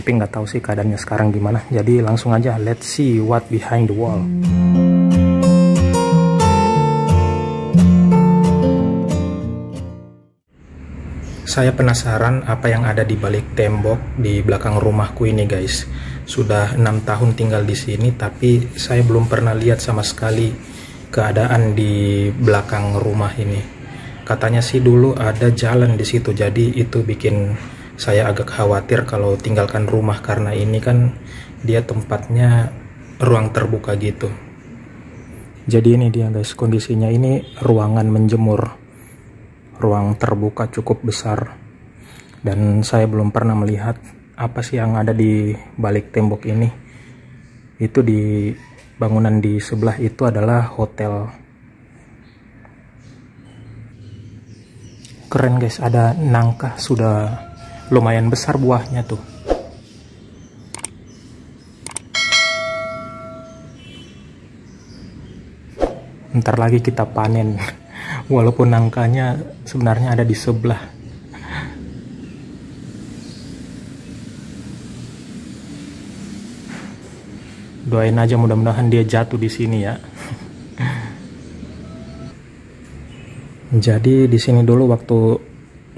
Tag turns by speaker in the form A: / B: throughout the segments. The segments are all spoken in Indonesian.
A: Tapi nggak tahu sih keadaannya sekarang gimana. Jadi langsung aja, let's see what behind the wall. Saya penasaran apa yang ada di balik tembok di belakang rumahku ini, guys. Sudah 6 tahun tinggal di sini, tapi saya belum pernah lihat sama sekali keadaan di belakang rumah ini. Katanya sih dulu ada jalan di situ, jadi itu bikin saya agak khawatir kalau tinggalkan rumah, karena ini kan dia tempatnya ruang terbuka gitu. Jadi ini dia, guys, kondisinya. Ini ruangan menjemur, ruang terbuka cukup besar, dan saya belum pernah melihat apa sih yang ada di balik tembok ini. Itu di bangunan di sebelah itu adalah hotel. Keren, guys, ada nangka, sudah lumayan besar buahnya tuh. Ntar lagi kita panen. Walaupun nangkanya sebenarnya ada di sebelah. Doain aja mudah-mudahan dia jatuh di sini ya. Jadi di sini dulu waktu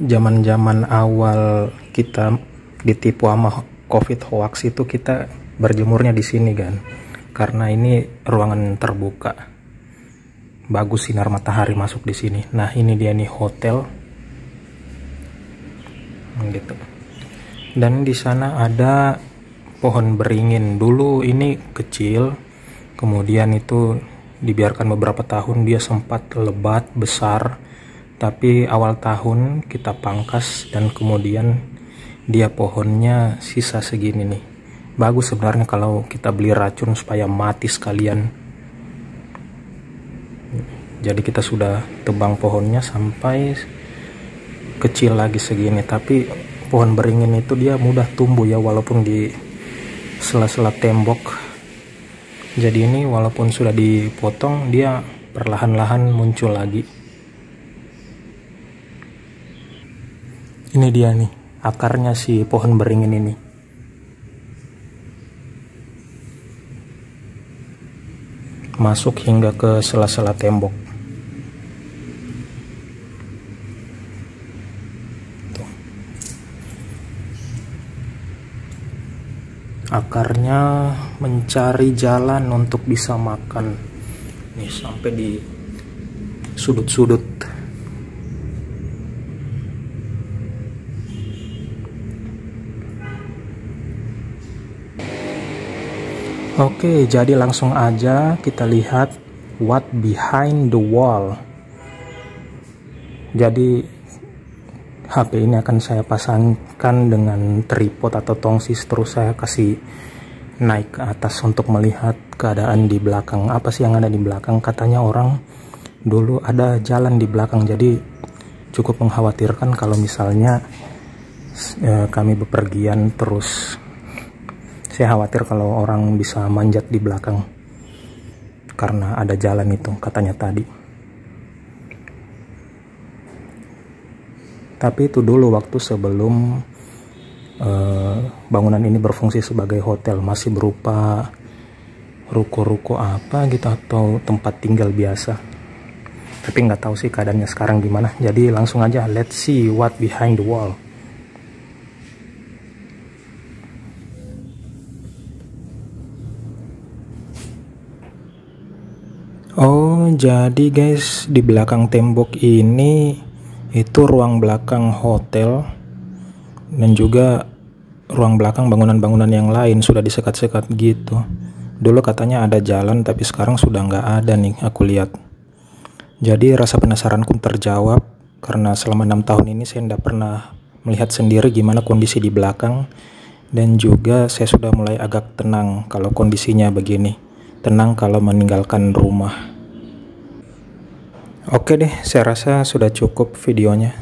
A: zaman-zaman awal kita ditipu sama COVID hoax itu, kita berjemurnya di sini kan. Karena ini ruangan terbuka. Bagus sinar matahari masuk di sini. Nah, ini dia nih hotel. Gitu. Dan di sana ada pohon beringin. Dulu ini kecil, kemudian itu dibiarkan beberapa tahun, dia sempat lebat besar, tapi awal tahun kita pangkas dan kemudian dia pohonnya sisa segini nih. Bagus sebenarnya kalau kita beli racun supaya mati sekalian. Jadi kita sudah tebang pohonnya sampai kecil lagi segini, tapi pohon beringin itu dia mudah tumbuh ya, walaupun di sela-sela tembok. Jadi ini walaupun sudah dipotong, dia perlahan-lahan muncul lagi. Ini dia nih akarnya si pohon beringin ini. Masuk hingga ke sela-sela tembok. Akarnya mencari jalan untuk bisa makan. Nih sampai di sudut-sudut. Oke, jadi langsung aja kita lihat what behind the wall. Jadi HP ini akan saya pasangkan dengan tripod atau tongsis, terus saya kasih naik ke atas untuk melihat keadaan di belakang. Apa sih yang ada di belakang? Katanya orang dulu ada jalan di belakang, jadi cukup mengkhawatirkan kalau misalnya kami bepergian, terus saya khawatir kalau orang bisa manjat di belakang karena ada jalan itu katanya tadi. Tapi itu dulu waktu sebelum bangunan ini berfungsi sebagai hotel, masih berupa ruko-ruko apa gitu atau tempat tinggal biasa. Tapi nggak tahu sih keadaannya sekarang gimana. Jadi langsung aja, let's see what behind the wall. Oh, jadi guys, di belakang tembok ini itu ruang belakang hotel, dan juga ruang belakang bangunan-bangunan yang lain sudah disekat-sekat gitu. Dulu katanya ada jalan, tapi sekarang sudah nggak ada nih aku lihat. Jadi rasa penasaranku terjawab, karena selama 6 tahun ini saya tidak pernah melihat sendiri gimana kondisi di belakang. Dan juga saya sudah mulai agak tenang kalau kondisinya begini. Tenang kalau meninggalkan rumah. Oke deh, saya rasa sudah cukup videonya.